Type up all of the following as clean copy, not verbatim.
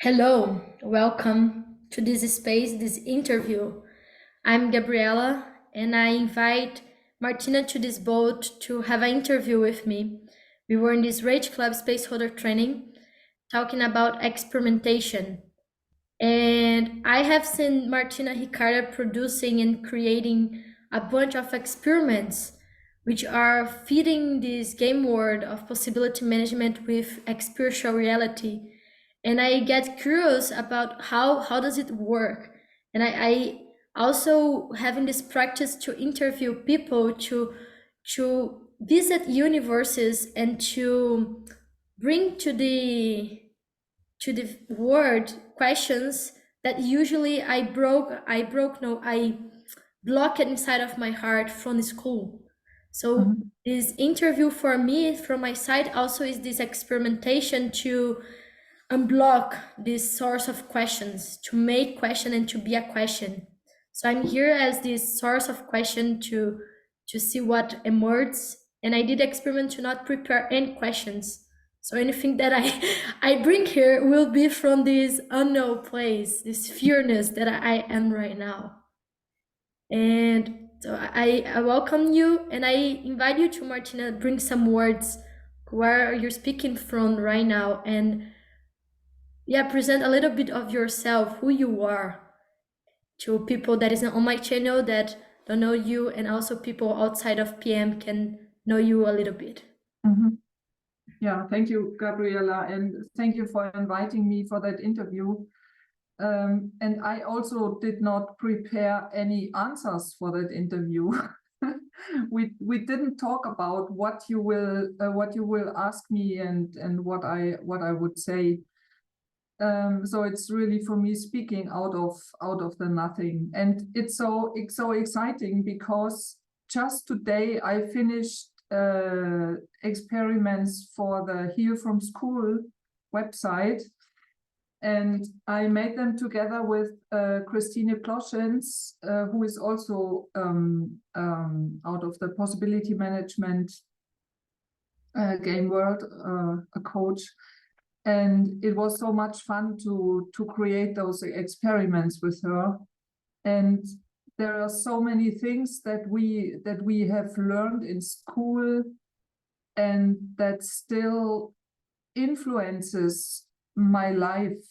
Hello, welcome to this space, this interview. I'm Gabriela, and I invite Martina to this boat to have an interview with me. We were in this Rage Club Spaceholder training talking about experimentation. And I have seen Martina Riccarda producing and creating a bunch of experiments which are feeding this game world of possibility management with experiential reality. And I get curious about how does it work. And I also having this practice to interview people to visit universes and to bring to the word questions that usually I blocked inside of my heart from school. So Mhm. this interview for me from my side also is this experimentation to unblock this source of questions, to make question and to be a question. So I'm here as this source of question to see what emerges. And I did experiment to not prepare any questions. So anything that I I bring here will be from this unknown place, this fearness that I am right now. And so I welcome you and I invite you to Martina bring some words where you're speaking from right now and yeah, present a little bit of yourself, who you are, to people that isn't on my channel that don't know you, and also people outside of PM can know you a little bit. Mhm. Yeah, thank you, Gabriela, and thank you for inviting me for that interview. And I also did not prepare any answers for that interview. We didn't talk about what you will ask me and what I would say. So it's really for me speaking out of the nothing, and it's so exciting because just today I finished experiments for the Heal from School website, and I made them together with Christine Ploschens, who is also out of the possibility management GameWorld, a coach. And it was so much fun to create those experiments with her. And there are so many things that we have learned in school and that still influences my life,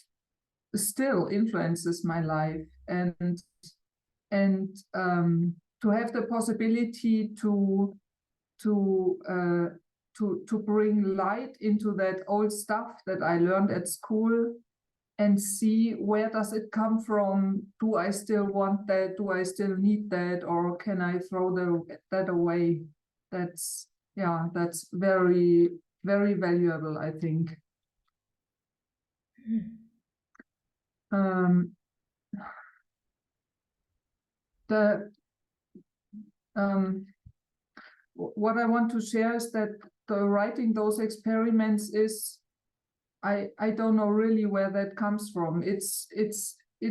and to have the possibility to uh, to bring light into that old stuff that I learned at school and see where does it come from. Do I still want that? Do I still need that? Or can I throw that away? That's, yeah, that's very, very valuable, I think. Um, the what I want to share is that the writing those experiments is, I don't know really where that comes from. It's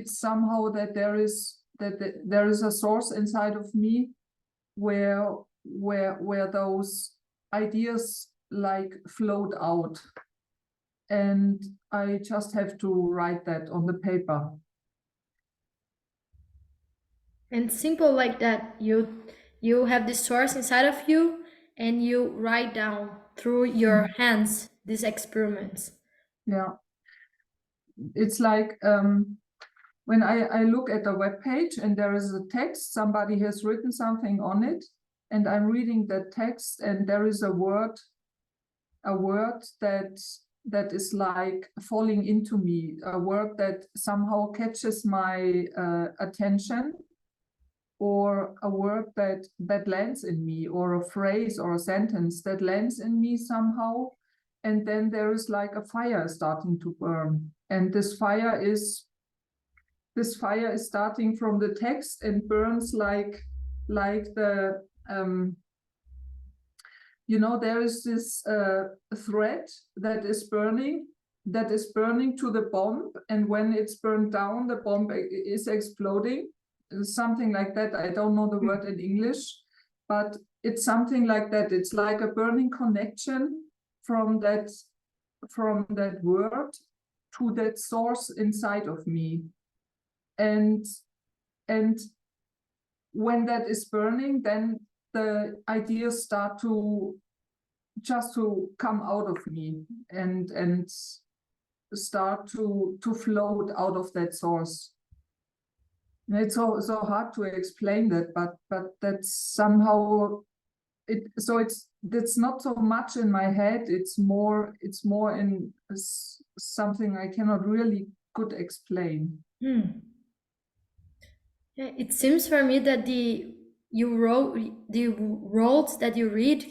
somehow that there is a source inside of me where those ideas like float out, and I just have to write that on the paper. And simple like that, you have the source inside of you and you write down through your hands these experiments. Yeah, it's like when I look at a web page and there is a text, somebody has written something on it, and I'm reading that text, and there is a word that is like falling into me, a word that somehow catches my attention, or a word that lands in me, or a phrase or a sentence that lands in me somehow, and then there is like a fire starting to burn, and this fire is starting from the text and burns like the there is this thread that is burning to the bomb, and when it's burned down, the bomb is exploding, something like that. I don't know the word in English, but it's something like that. It's like a burning connection from that word, to that source inside of me. And when that is burning, then the ideas start to just to come out of me and start to float out of that source. And it's so hard to explain that, but that's somehow it. So it's not so much in my head. It's more in something I cannot really could explain. Yeah, it seems for me that the roads that you read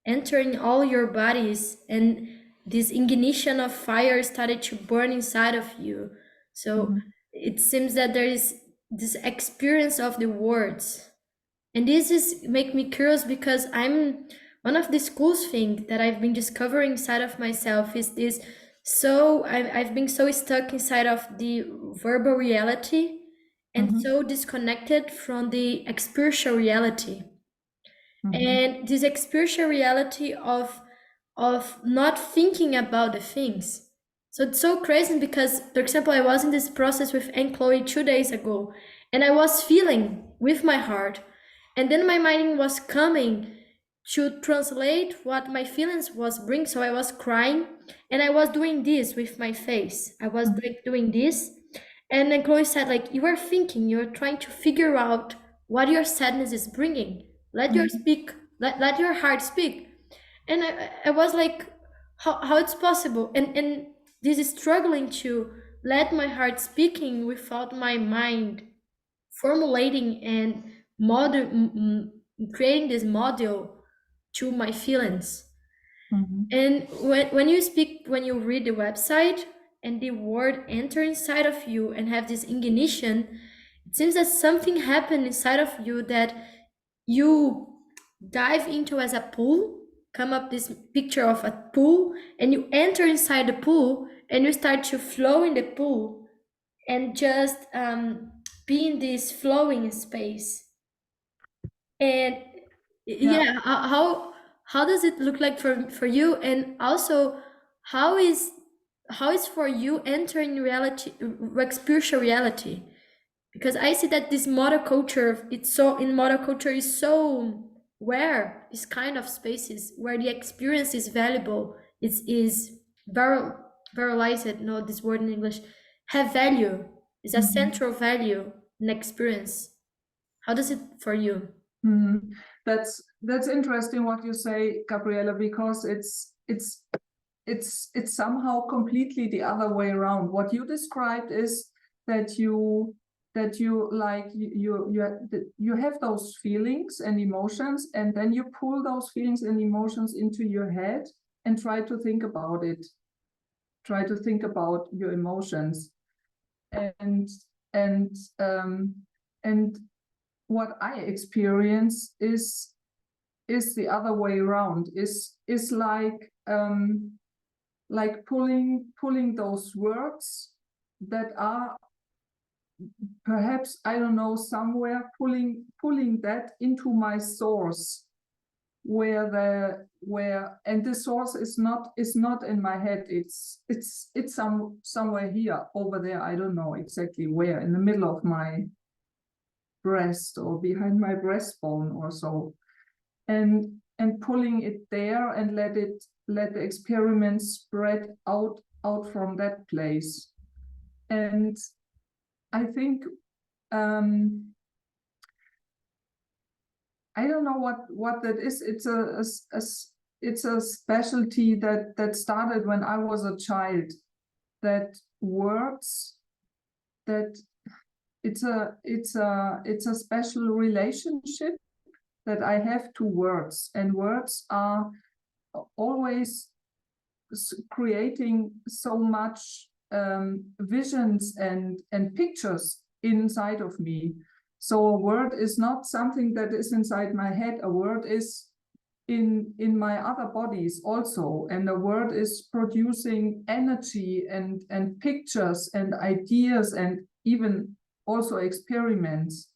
entering all your bodies, and this ignition of fire started to burn inside of you. So it seems that there is this experience of the words, and this is make me curious because I'm one of the cool things that I've been discovering inside of myself is this. So I've been so stuck inside of the verbal reality and so disconnected from the experiential reality. And this experiential reality of not thinking about the things. So it's so crazy because, for example, I was in this process with Aunt Chloe 2 days ago, and I was feeling with my heart, and then my mind was coming to translate what my feelings was bringing. So I was crying, and I was doing this with my face. I was like doing this, and then Chloe said, like, you are thinking, you're trying to figure out what your sadness is bringing. Let your heart speak. And I was like, how it's possible? And this is struggling to let my heart speaking without my mind formulating and creating this model to my feelings. And when you speak, when you read the website and the word enter inside of you and have this ignition, it seems that something happened inside of you that you dive into as a pool, come up this picture of a pool, and you enter inside the pool and you start to flow in the pool and just be in this flowing space. And yeah, how does it look like for you? And also, how is for you entering reality, spiritual reality? Because I see that this modern culture, it's so in modern culture is so where this kind of spaces where the experience is valuable, is valorized, no, this word in English, have value, is a central value in experience. How does it for you? That's interesting what you say, Gabriella, because it's somehow completely the other way around. What you described is that you like you have those feelings and emotions, and then you pull those feelings and emotions into your head and try to think about it. Try to think about your emotions, and what I experience is the other way around. Is like pulling those words that are perhaps, I don't know, somewhere pulling that into my source, where and the source is not in my head. It's somewhere here, over there. I don't know exactly where, in the middle of my breast or behind my breastbone or so, and pulling it there and let the experiment spread out from that place. And I think I don't know what that is. It's a specialty that started when I was a child. That words, that it's a special relationship that I have to words, and words are always creating so much visions and pictures inside of me. So a word is not something that is inside my head. A word is in my other bodies also, and a word is producing energy and pictures and ideas and even also experiments.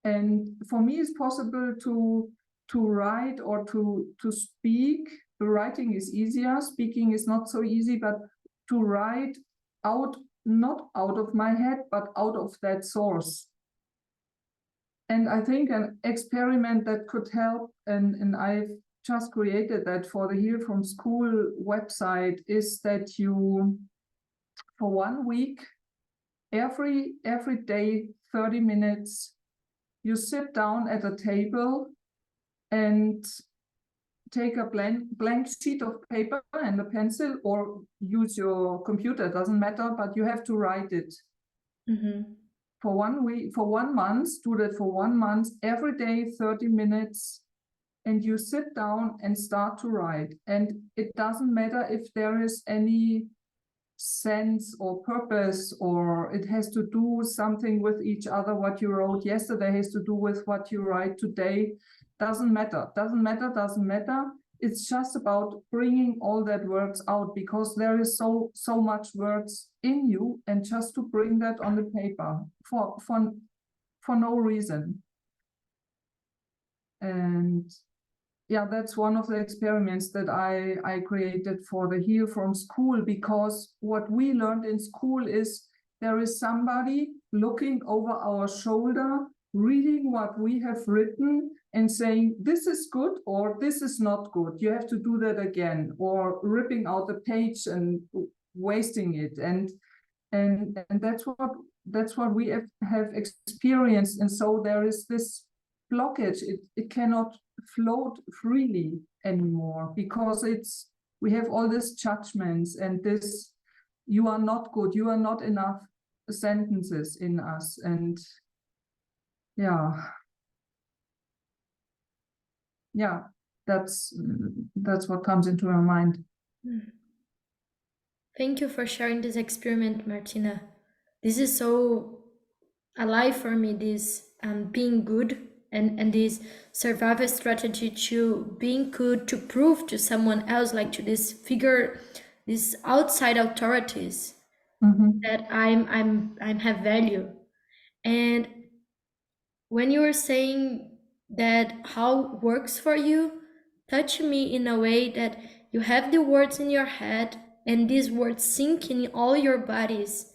And for me, it's possible to write or to speak. The writing is easier. Speaking is not so easy, but to write not out of my head, but out of that source. And I think an experiment that could help, and I've just created that for the Heal from School website, is that you, for 1 week, every day, 30 minutes, you sit down at a table and take a blank sheet of paper and a pencil, or use your computer, doesn't matter, but you have to write it. For 1 week, for 1 month, do that for 1 month, every day, 30 minutes, and you sit down and start to write. And it doesn't matter if there is any sense or purpose, or it has to do something with each other. What you wrote yesterday has to do with what you write today. Doesn't matter. It's just about bringing all that words out, because there is so much words in you, and just to bring that on the paper for no reason. And yeah, that's one of the experiments that I created for the Heal from School, because what we learned in school is there is somebody looking over our shoulder, reading what we have written and saying, this is good or this is not good. You have to do that again, or ripping out the page and wasting it. And that's what we have experienced. And so there is this blockage. It cannot float freely anymore, because we have all these judgments and this, you are not good, you are not enough sentences in us. And that's what comes into my mind. Thank you for sharing this experiment, Martina. This is so alive for me, this being good, and this survival strategy to being good, to prove to someone else, like to this figure, these outside authorities, that I'm have value. And when you were saying that how it works for you, touch me in a way that you have the words in your head, and these words sink in all your bodies,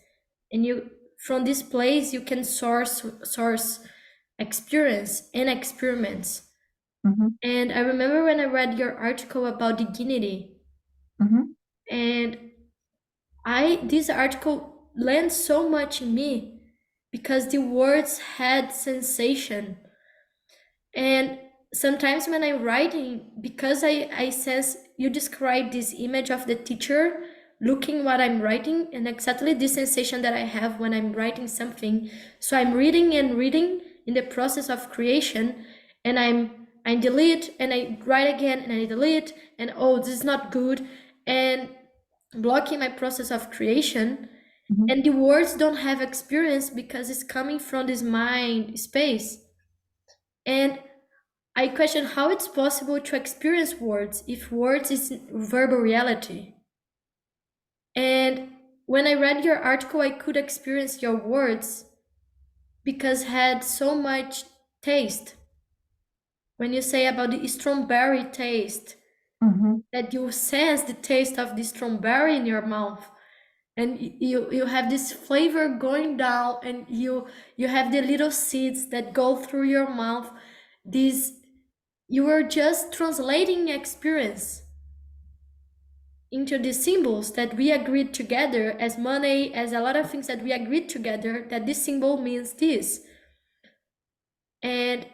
and you, from this place, you can source experience and experiments. And I remember when I read your article about dignity, and this article lands so much in me, because the words had sensation. And sometimes when I'm writing, because I sense, you describe this image of the teacher looking what I'm writing, and exactly the sensation that I have when I'm writing something. So I'm reading and reading in the process of creation, and I delete and I write again and I delete, and oh, this is not good, and blocking my process of creation. And the words don't have experience because it's coming from this mind space. And I question how it's possible to experience words if words is verbal reality. And when I read your article, I could experience your words because had so much taste. When you say about the strawberry taste, that you sense the taste of the strawberry in your mouth, and you have this flavor going down, and you have the little seeds that go through your mouth. You were just translating experience into the symbols that we agreed together, as money, as a lot of things that we agreed together, that this symbol means this. And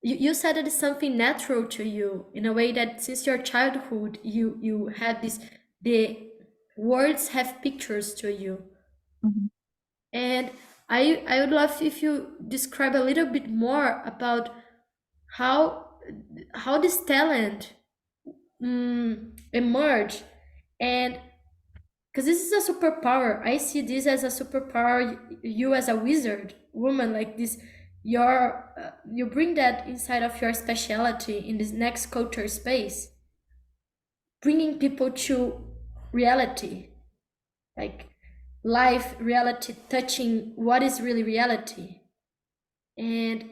you said it is something natural to you, in a way that since your childhood you had this, the words have pictures to you. And I would love if you describe a little bit more about how this talent emerge. And because this is a superpower, I see this as a superpower. You as a wizard woman, like this, you bring that inside of your specialty in this next culture space, bringing people to reality, like life reality, touching what is really reality. And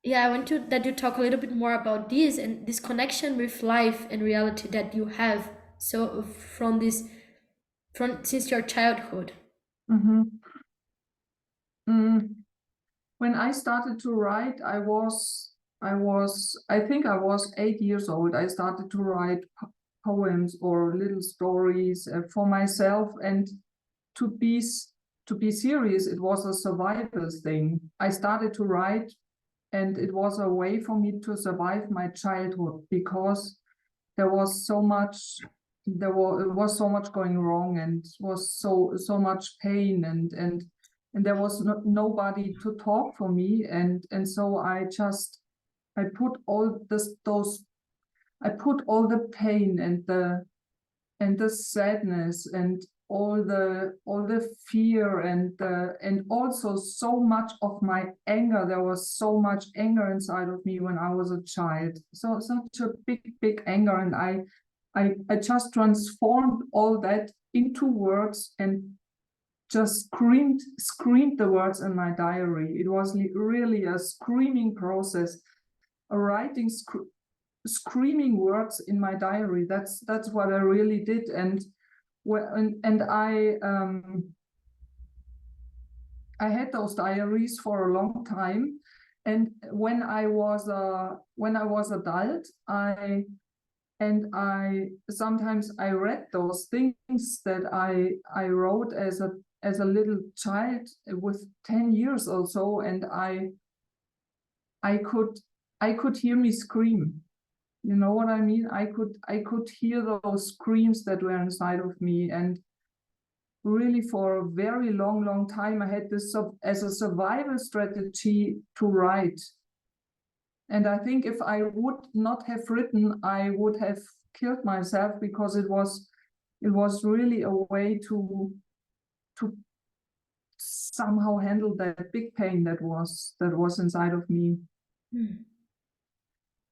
yeah, I want to that you talk a little bit more about this and this connection with life and reality that you have. So from this since your childhood? Mm-hmm. Mm. When I started to write, I think I was 8 years old. I started to write poems or little stories for myself, and to be to be serious, it was a survival thing. I started to write, and it was a way for me to survive my childhood, because there was so much it was so much going wrong, and was so much pain, and there was nobody to talk for me, and so I put all those I put all the pain and the sadness and all the fear and also so much of my anger. There was so much anger inside of me when I was a child, so such a big anger, and I just transformed all that into words and just screamed the words in my diary. It was really a screaming process, a writing screaming words in my diary. That's what I really did. And I had those diaries for a long time. And when I was adult, I sometimes I read those things that I wrote as a little child with 10 years or so, and I could hear me scream. You know what I mean? I could hear those screams that were inside of me, and really for a very long time I had this as a survival strategy to write. And I think if I would not have written, I would have killed myself, because it was really a way to somehow handle that big pain that was inside of me.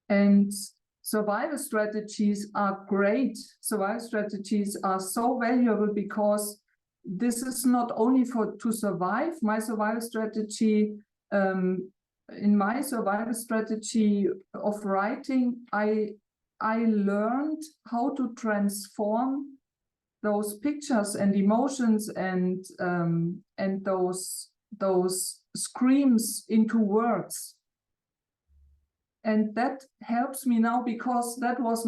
And survival strategies are great. Survival strategies are so valuable, because this is not only to survive. My survival strategy, in my survival strategy of writing, I learned how to transform those pictures and emotions and those screams into words. And that helps me now, because it was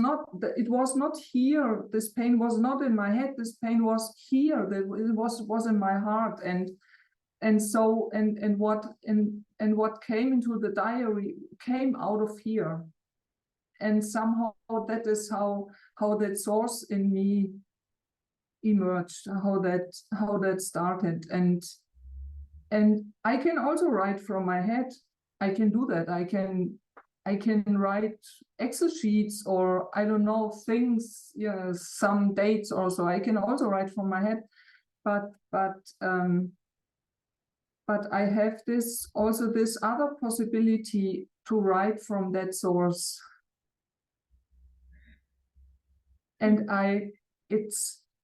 not here. This pain was not in my head. This pain was here. It was in my heart. And what came into the diary came out of here. And somehow that is how that source in me emerged, how that started. And I can also write from my head. I can do that. I can write Excel sheets, or I don't know, things, some dates also. I can also write from my head, but I have this other possibility to write from that source. And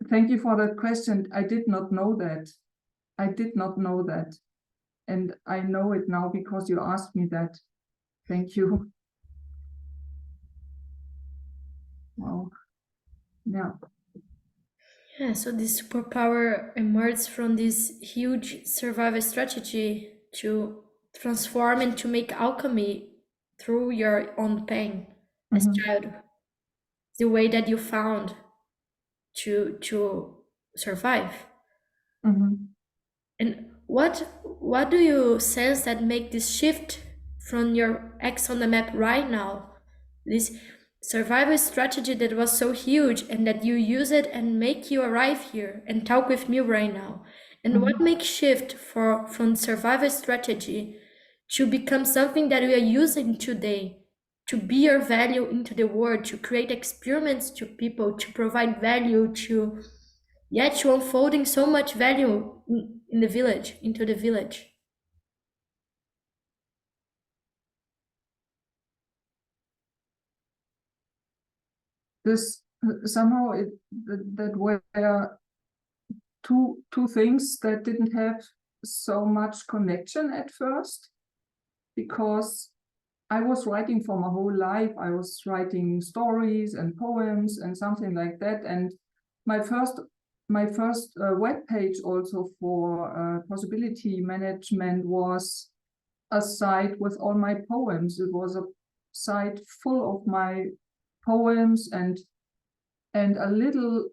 thank you for that question. I did not know that. And I know it now because you asked me that. Thank you. Wow. Yeah. Yeah, so this superpower emerged from this huge survival strategy to transform and to make alchemy through your own pain as child. The way that you found to survive. And what do you sense that make this shift from your X on the map right now? This survival strategy that was so huge, and that you use it and make you arrive here and talk with me right now. And what makes shift from survival strategy to become something that we are using today, to be your value into the world, to create experiments to people, to provide value to unfolding so much value in the village, into the village. This somehow that were two things that didn't have so much connection at first, because I was writing for my whole life. I was writing stories and poems and something like that. And my first my first web page also for possibility management was a site with all my poems. It was a site full of my poems and a little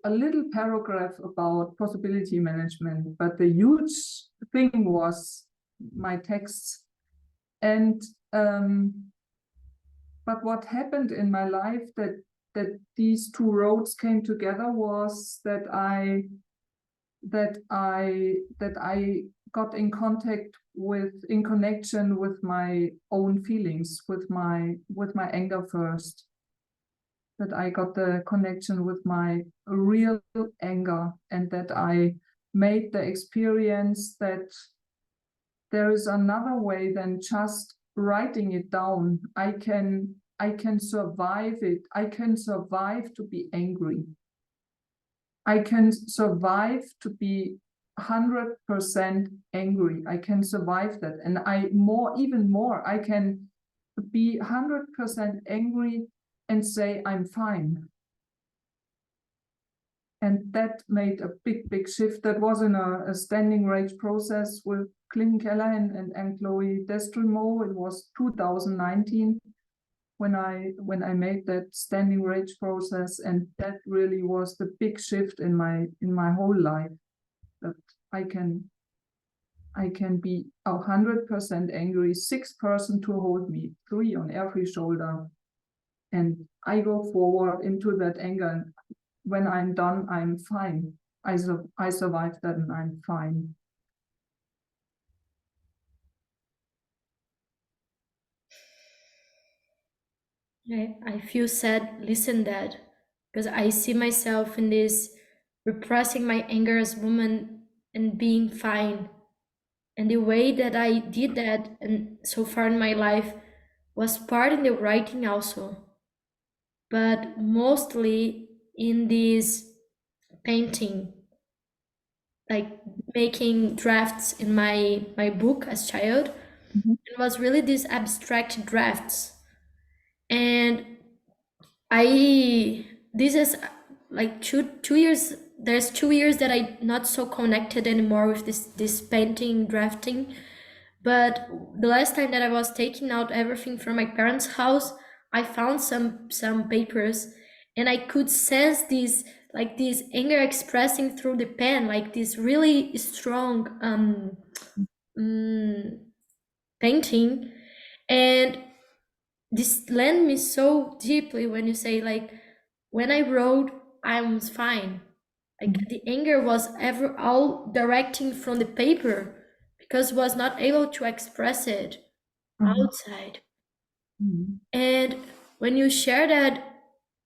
paragraph about possibility management. But the huge thing was my texts. And but what happened in my life that these two roads came together was that I got in connection with my own feelings, with my anger first. That I got the connection with my real anger, and that I made the experience that there is another way than just writing it down. I can survive it. I can survive to be angry. I can survive to be 100% angry. I can survive that. And even more, I can be 100% angry and say, I'm fine. And that made a big shift. That was in a standing rage process with Clinton Callahan and Chloe Destremo. It was 2019 when I made that standing rage process, and that really was the big shift in my whole life. That I can be 100% angry, 6 person to hold me, 3 on every shoulder, and I go forward into that anger. And when I'm done, I'm fine. I survived that, and I'm fine. I feel sad, listen that, because I see myself in this repressing my anger as woman and being fine. And the way that I did that and so far in my life was part in the writing also, but mostly in this painting, like making drafts in my book as child. It was really these abstract drafts. And this is like 2 years. There's 2 years that I not so connected anymore with this painting drafting. But the last time that I was taking out everything from my parents' house, I found some papers, and I could sense this anger expressing through the pen, like this really strong painting. And this landed me so deeply when you say, like, when I wrote, I was fine. Like the anger was ever all directing from the paper because was not able to express it outside. And when you share that,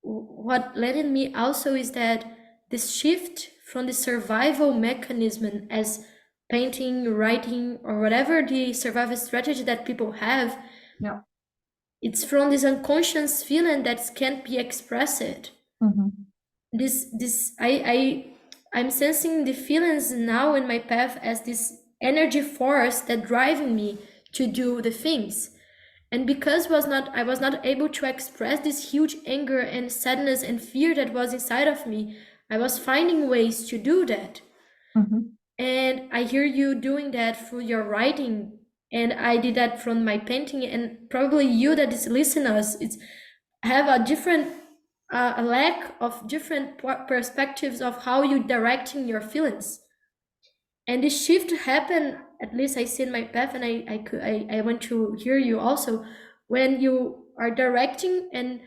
what led in me also is that this shift from the survival mechanism as painting, writing, or whatever the survival strategy that people have, Yeah. it's from this unconscious feeling that can't be expressed. I'm sensing the feelings now in my path as this energy force that driving me to do the things. And because I was not able to express this huge anger and sadness and fear that was inside of me, I was finding ways to do that. And I hear you doing that through your writing, and I did that from my painting, and probably you that is listeners, it's have a different a lack of different perspectives of how you directing your feelings. And this shift happened, at least I see in my path, and I want to hear you also, when you are directing and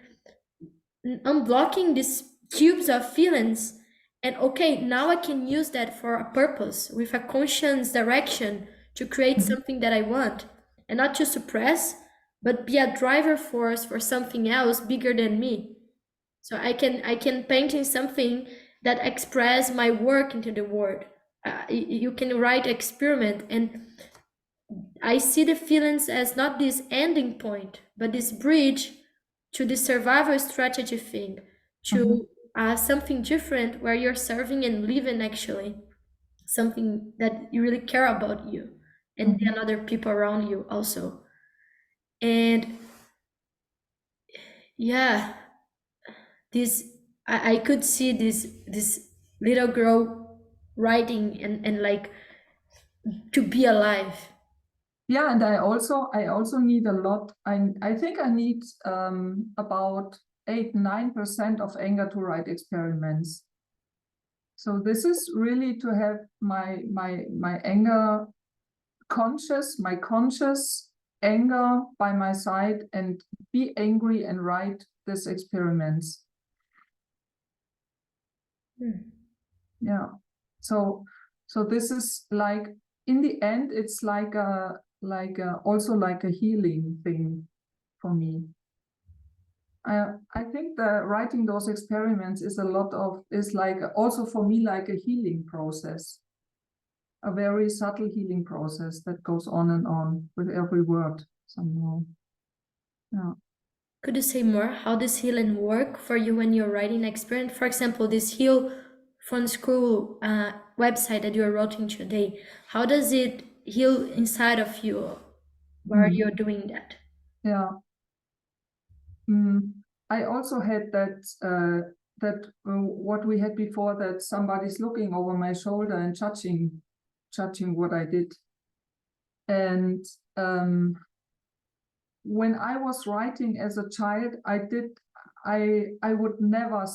unblocking these cubes of feelings. And okay, now I can use that for a purpose with a conscious direction to create something that I want, and not to suppress, but be a driver force for something else bigger than me. So I can paint in something that express my work into the world. You can write experiment, and I see the feelings as not this ending point, but this bridge to the survival strategy thing, to something different where you're serving and living actually something that you really care about you and the other people around you also. And yeah, this I could see this little girl writing and like to be alive. Yeah, and I also need a lot. I think I need about 8-9% of anger to write experiments. So this is really to have my anger my conscious anger by my side and be angry and write these experiments. Yeah. So this is like, in the end, it's like also like a healing thing for me. I think that writing those experiments is like also for me like a healing process, a very subtle healing process that goes on with every word somehow. Yeah. Could you say more how does healing work for you when you're writing experiment? For example, this heal from school website that you're writing today, how does it heal inside of you while Mm. you're doing that? Yeah. I also had that what we had before, that somebody's looking over my shoulder and judging what I did. And when I was writing as a child, I would never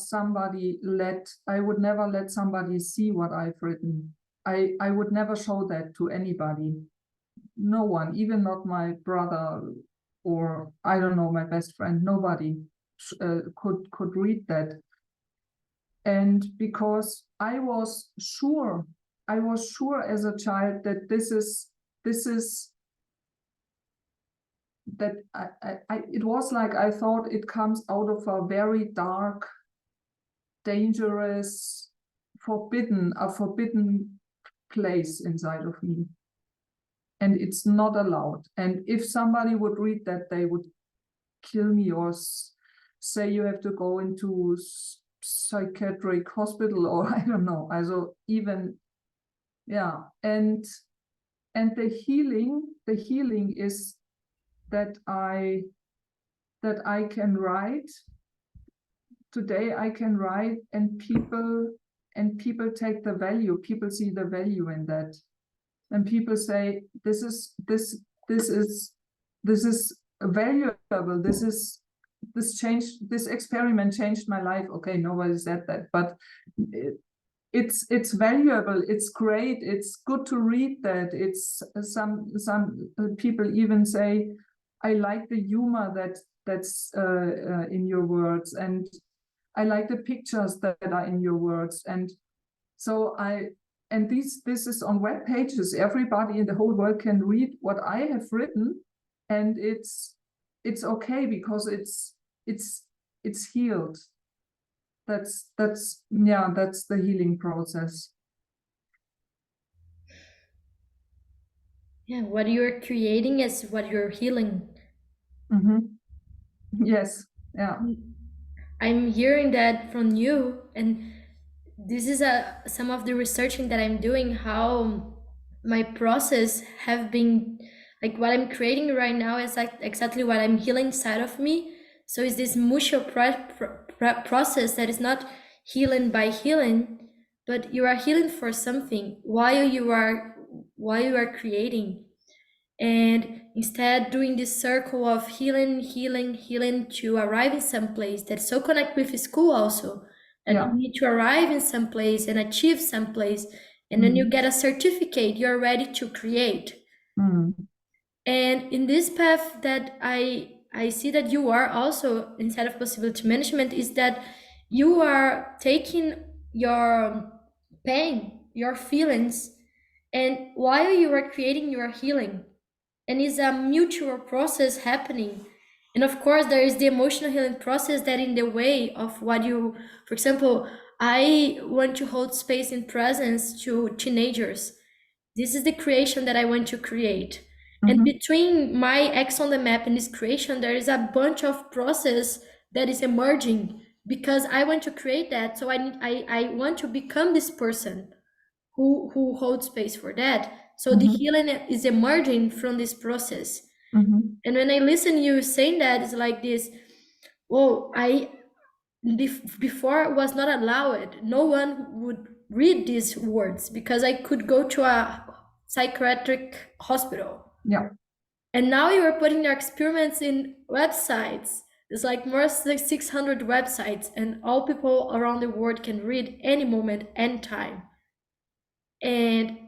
let somebody see what I've written. I would never show that to anybody. No one, even not my brother, or I don't know, my best friend. Nobody could read that. And because I was sure as a child that this is that it was like I thought it comes out of a very dark, dangerous, a forbidden place inside of me. And it's not allowed. And if somebody would read that, they would kill me or say you have to go into psychiatric hospital, or I don't know. Also even, yeah. And the healing is that I can write. Today I can write, and people take the value. People see the value in that, and people say this is valuable. This experiment changed my life. Okay, nobody said that, but it's valuable. It's great. It's good to read that. It's some people even say, I like the humor that's in your words, and I like the pictures that are in your words. And so this is on web pages. Everybody in the whole world can read what I have written, and it's okay because it's healed. That's the healing process. Yeah, what you're creating is what you're healing. Yes. Yeah. I'm hearing that from you, and this is some of the researching that I'm doing, how my process have been, like what I'm creating right now is like exactly what I'm healing inside of me. So it's this mutual process that is not healing by healing, but you are healing for something while you are creating, and instead doing this circle of healing, healing, healing to arrive in some place that's so connect with school also, that Yeah. you need to arrive in some place and achieve some place, and when you get a certificate you're ready to create. And in this path that I see that you are also inside of possibility management is that you are taking your pain, your feelings, and while you are creating, you are healing, and it's a mutual process happening. And of course there is the emotional healing process that in the way of what you, for example, I want to hold space and presence to teenagers. This is the creation that I want to create, and between my X on the map and this creation there is a bunch of process that is emerging, because I want to create that, so I want to become this person who holds space for that. So the healing is emerging from this process. And when I listen you saying that, it's like this, well, before it was not allowed. No one would read these words because I could go to a psychiatric hospital. Yeah. And now you are putting your experiments in websites. There's like more than 600 websites, and all people around the world can read any moment, anytime. And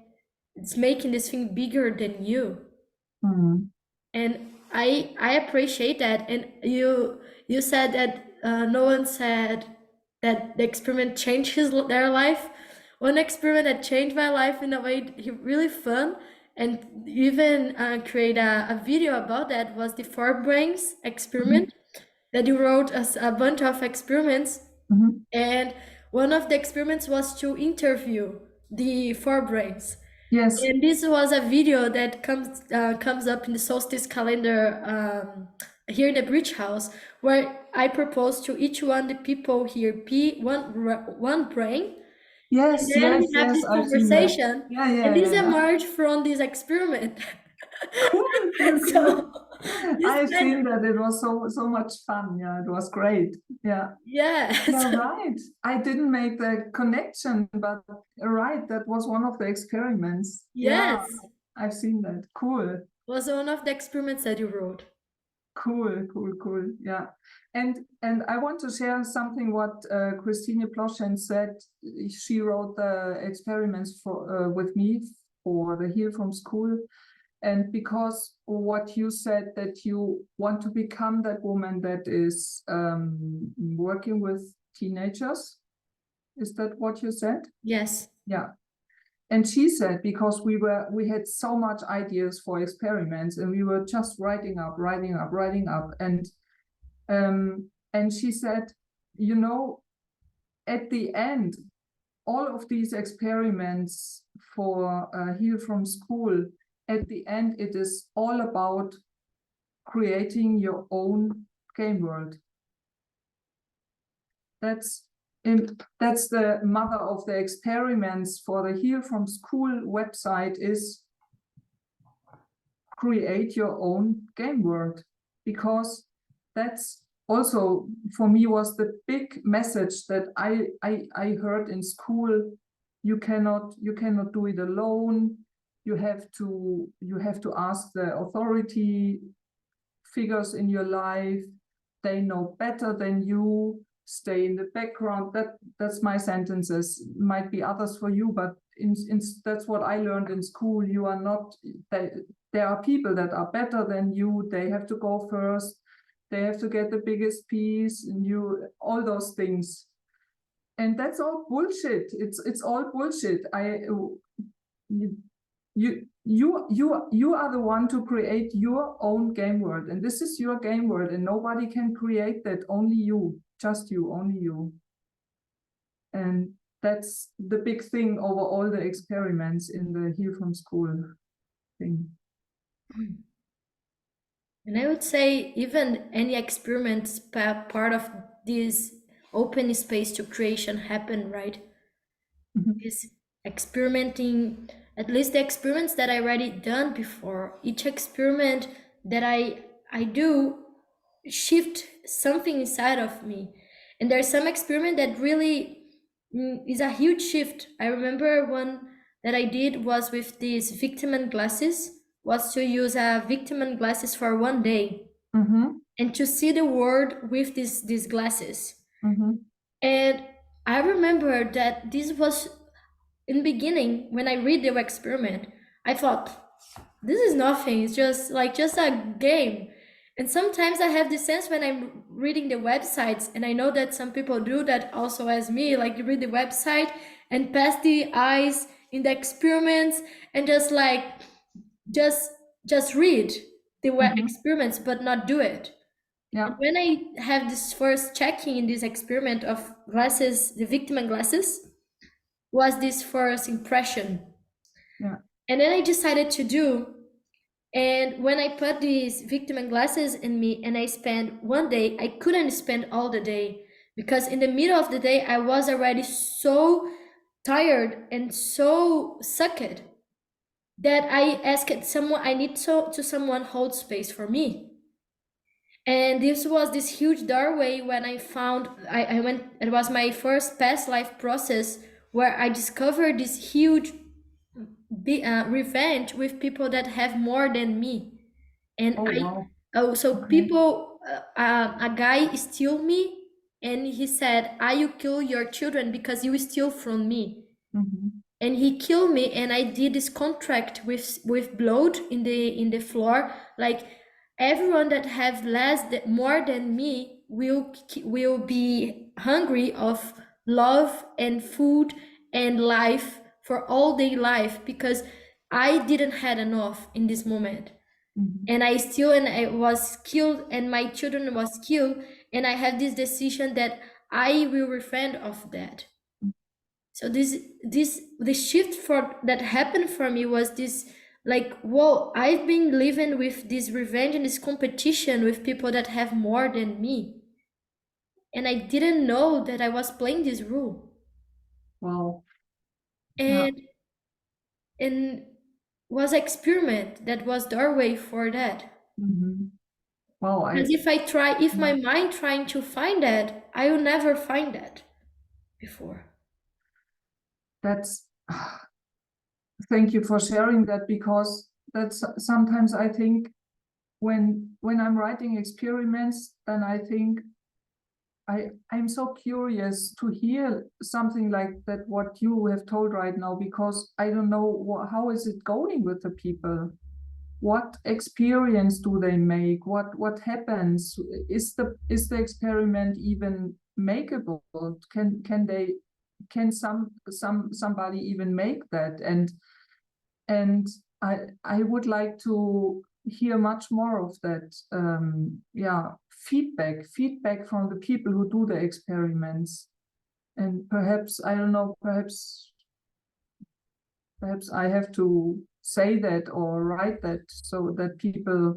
it's making this thing bigger than you. Mhm. And I appreciate that. And you said that no one said that the experiment changed their life. One experiment that changed my life in a way really fun, and even create a video about that, was the four brains experiment, that you wrote a bunch of experiments. Mhm. And one of the experiments was to interview the four brains. Yes. And this was a video that comes up in the solstice calendar here in the bridge house, where I proposed to each one the people here P one brain, and Yes, then we yes, have yes, this I've seen that. conversation, Yeah, yeah, and this yeah, yeah. emerged from this experiment. Cool, cool, cool. So this I've kind seen that. It was so much fun. Yeah, it was great. Yeah. yeah, Yeah, so, right. I didn't make the connection, but right, that was one of the experiments. Yeah, yes, I've seen that. Cool. was one of the experiments that you wrote. Cool, cool, cool. Yeah. And I want to share something what Christine Ploschen said. She wrote the experiments for with me for the Heal from School. And because what you said, that you want to become that woman that is working with teenagers. Is that what you said? Yes. Yeah. And she said, because we had so much ideas for experiments, and we were just writing up. And she said, you know, at the end, all of these experiments for Heal from School, at the end, it is all about creating your own game world. That's that's the mother of the experiments for the Heal from School website, is create your own game world, because that's also for me was the big message that I heard in school. You cannot do it alone. You have to ask the authority figures in your life. They know better than you. Stay in the background. That's my sentences. Might be others for you, but that's what I learned in school. You are not. There are people that are better than you. They have to go first. They have to get the biggest piece, and you all those things. And that's all bullshit. It's all bullshit. You are the one to create your own game world, and this is your game world, and nobody can create that. Only you, just you, only you. And that's the big thing over all the experiments in the Heal from School thing. And I would say even any experiments part of this open space to creation happen, right? Is experimenting, at least the experiments that I already done before, each experiment that I do shift something inside of me. And there's some experiment that really is a huge shift. I remember one that I did was with these victim and glasses, was to use a victim and glasses for one day, and to see the world with these glasses. And I remember that this was, in the beginning, when I read the experiment, I thought, this is nothing. It's just a game. And sometimes I have the sense when I'm reading the websites, and I know that some people do that also as me, like you read the website and pass the eyes in the experiments, and just read the experiments but not do it. Yeah. And when I have this first checking in this experiment of glasses, the victim and glasses, was this first impression. Yeah. And then I decided to do. And when I put these victim and glasses in me and I spent one day, I couldn't spend all the day, because in the middle of the day, I was already so tired and so sucked that I asked someone, I need to someone hold space for me. And this was this huge doorway when I found, I went, it was my first past life process where I discovered this huge revenge with people that have more than me. And Oh, I, wow. oh, so Okay. people, a guy steal me, and he said, "I will kill your children because you steal from me." Mhm. And he killed me, and I did this contract with blood in the floor, like everyone that have more than me will be hungry of love and food and life for all their life, because I didn't had enough in this moment, Mhm. and I still, and I was killed, and my children was killed, and I have this decision that I will refrain of that. So this the shift for that happened for me was this, like, whoa, I've been living with this revenge and this competition with people that have more than me, and I didn't know that I was playing this rule. Wow. Yeah. And was experiment that was doorway for that. Mhm. Wow. Because if Yeah. my mind trying to find that, I will never find that before. That's thank you for sharing that, because that's sometimes I think when I'm writing experiments, then I think I'm so curious to hear something like that, what you have told right now, because I don't know how is it going with the people. What experience do they make? What happens? Is the experiment even makeable? Can somebody even make that? And I would like to hear much more of that. Yeah, feedback from the people who do the experiments. And perhaps I don't know. Perhaps I have to say that or write that so that people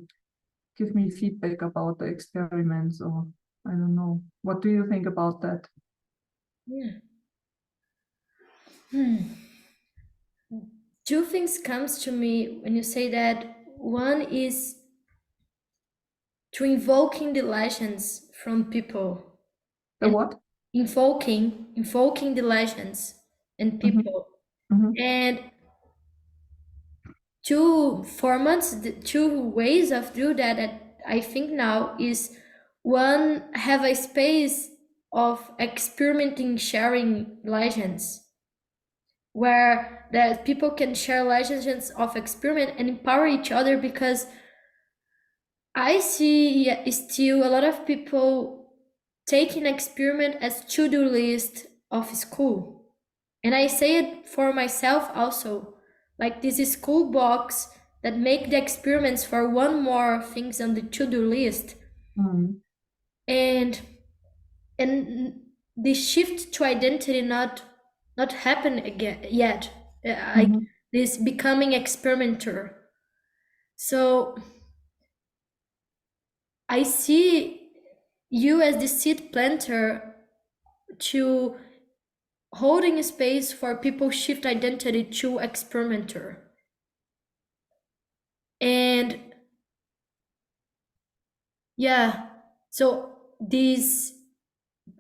give me feedback about the experiments, or I don't know. What do you think about that? Yeah. Hmm. Two things comes to me when you say that. One is to invoking the legends from people, The and what? invoking the legends and Mhm, people. mhm, And two formats, the two ways of do that, that I think now is, one, have a space of experimenting, sharing legends, where that people can share legends of experiment and empower each other, because I see, yeah, still a lot of people taking experiment as to-do list of school. And I say it for myself also. Like this school box that make the experiments for one more things on the to-do list. mhm, And the shift to identity not happen again yet. Like mhm, this becoming experimenter. So I see you as the seed planter to holding space for people shift identity to experimenter. And yeah, so this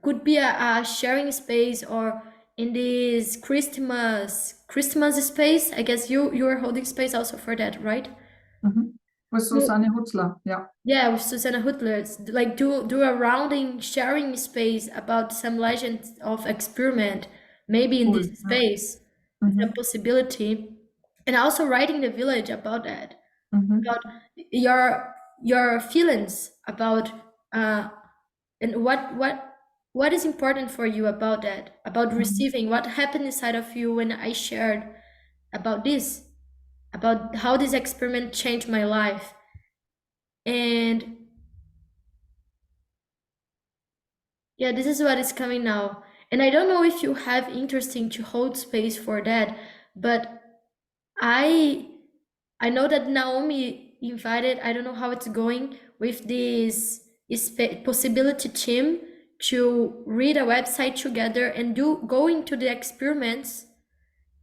could be a sharing space, or in this Christmas space. I guess you are holding space also for that, right? mhm. With You- Susanne Hutzler, yeah. Yeah, with Susanna Hutler, like do a rounding sharing space about some legends of experiment, maybe in Cool. this Yeah. space, it's a Mhm, possibility. And also writing the village about that, mhm, about your feelings about uh and what is important for you about that, about mhm, receiving, what happened inside of you when I shared about this, about how this experiment changed my life. And yeah, this is what is coming now. And I don't know if you have interesting to hold space for that, but I I know that Naomi invited, I don't know how it's going with this possibility team to read a website together and do going to the experiments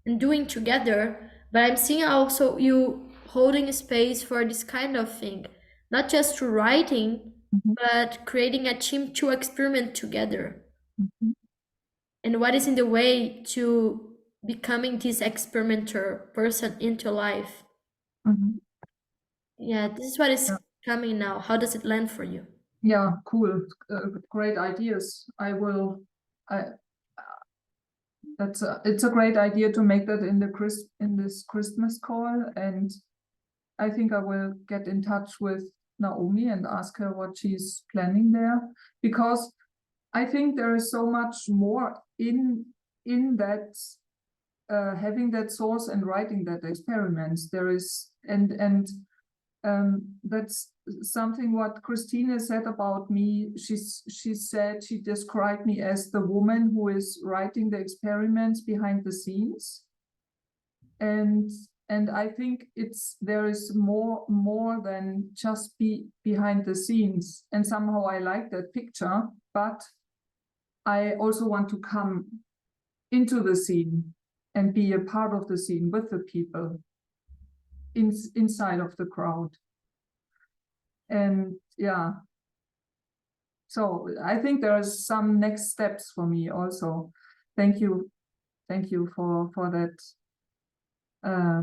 and doing together. But I'm seeing also you holding space for this kind of thing, not just through writing, mhm, but creating a team to experiment together. mhm. and what is in the way to becoming this experimenter person into life? Mhm. Yeah, this is what is Yeah. coming now. How does it land for you? Yeah, cool. Great ideas. I it's a great idea to make that in this Christmas call, and I think I will get in touch with Naomi and ask her what she's planning there, because I think there is so much more in that, having that source and writing that experiments. There is, and that's something what Christina said about me. She said, she described me as the woman who is writing the experiments behind the scenes. And I think there is more than just behind the scenes. And somehow I like that picture, but I also want to come into the scene and be a part of the scene with the people inside of the crowd. And yeah, so I think there are some next steps for me also. Thank you for that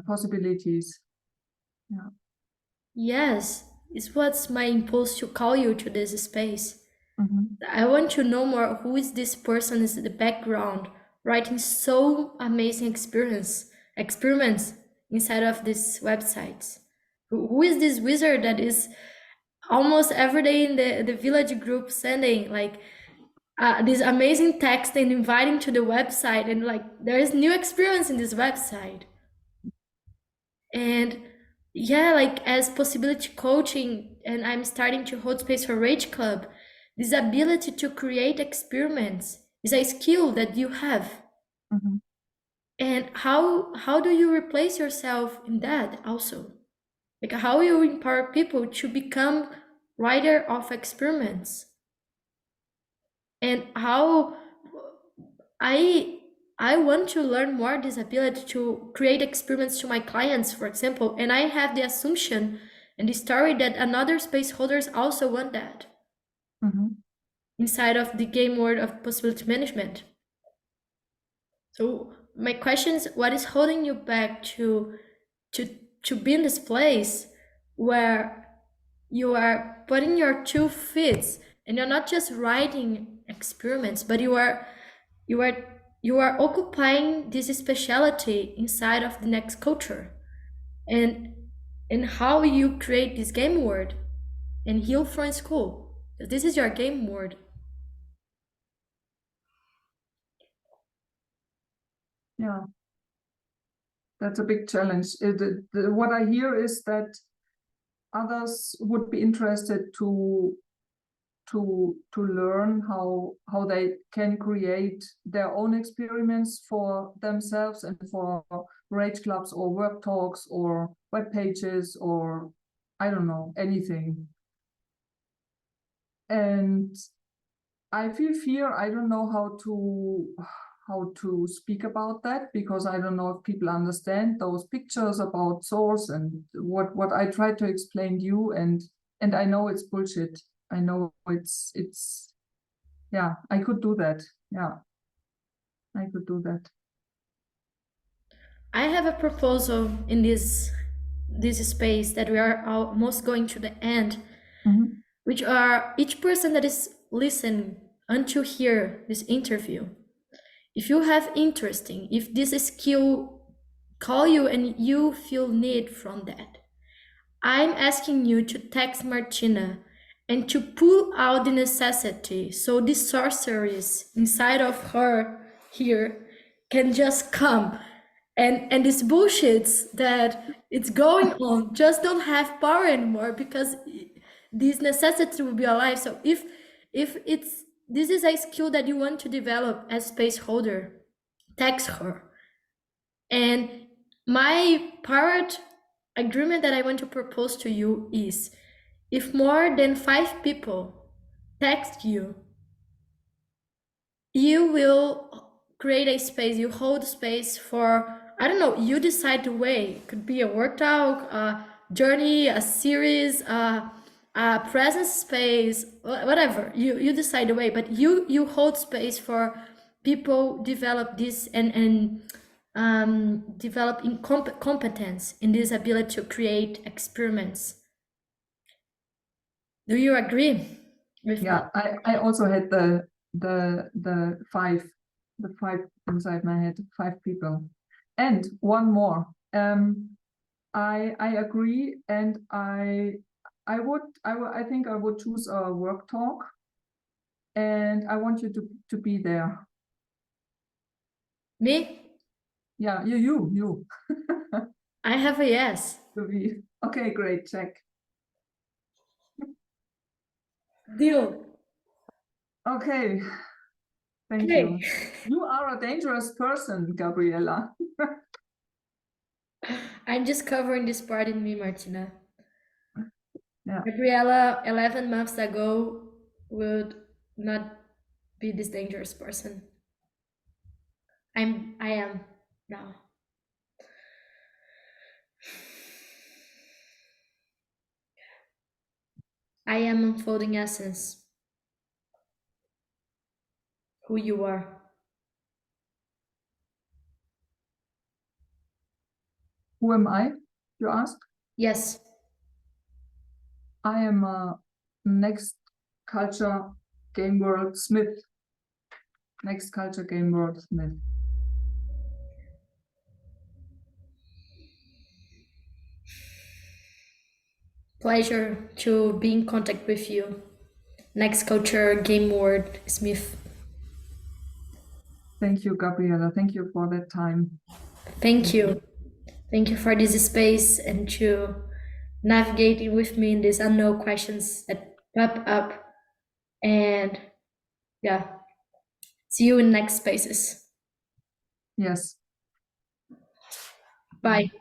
possibilities. Yeah. Yes, it's what's my impulse to call you to this space. Mhm. I want to know more who is this person is in the background writing so amazing experiments inside of these websites. Who is this wizard that is almost every day in the village group sending like this amazing text and inviting to the website, and like there is new experience in this website. And yeah, like as possibility coaching, and I'm starting to hold space for Rage Club, this ability to create experiments is a skill that you have. Mhm. And how do you replace yourself in that also? Like how you empower people to become writer of experiments? And how I I want to learn more this ability to create experiments to my clients, for example, and I have the assumption and the story that another space holders also want that Mhm. inside of the game world of possibility management. So my question is, what is holding you back to to be in this place where you are putting your 2 feet and you're not just writing experiments, but you are you are occupying this specialty inside of the next culture, and how you create this game world and heal from school. This is your game world. Yeah, that's a big challenge. What I hear is that others would be interested to learn how they can create their own experiments for themselves and for rage clubs or work talks or web pages or I don't know, anything. And I feel fear. I don't know how to speak about that, because I don't know if people understand those pictures about source and what I try to explain to you, and I know it's bullshit. I know it's yeah, I could do that. Yeah, I could do that. I have a proposal in this space that we are almost going to the end, Mhm. which are each person that is listening until here this interview. If you have interesting, if this skill call you and you feel need from that, I'm asking you to text Martina and to pull out the necessity so the sorceries inside of her here can just come, and these bullshits that it's going on just don't have power anymore because this necessity will be alive. So if it's this is a skill that you want to develop as space holder, text her. And my part agreement that I want to propose to you is, if more than 5 people text you, you will create a space, you hold space for, I don't know, you decide the way. It could be a workout, a journey, a series, a presence space, whatever. You decide the way, but you hold space for people develop this and develop competence in this ability to create experiments. Do you agree with Yeah, I also had the five inside my head, 5 people. And one more. I agree, and I think I would choose a work talk, and I want you to be there. me? Yeah, you I have a yes. to be. Okay, great, check. Deal. Okay, thank you. You are a dangerous person, Gabriella. I'm just covering this part in me, Martina. Yeah. Gabriella, 11 months ago, would not be this dangerous person. I am now. I am unfolding essence, who you are. Who am I, you ask? Yes, I am a next culture GameWorld Smith. Next culture GameWorld Smith. pleasure to be in contact with you. Next culture, GameWorld Smith. Thank you, Gabriella. Thank you for that time. Thank you. Thank you for this space and to navigating with me in these unknown questions that pop up. And yeah, see you in next spaces. Yes. Bye.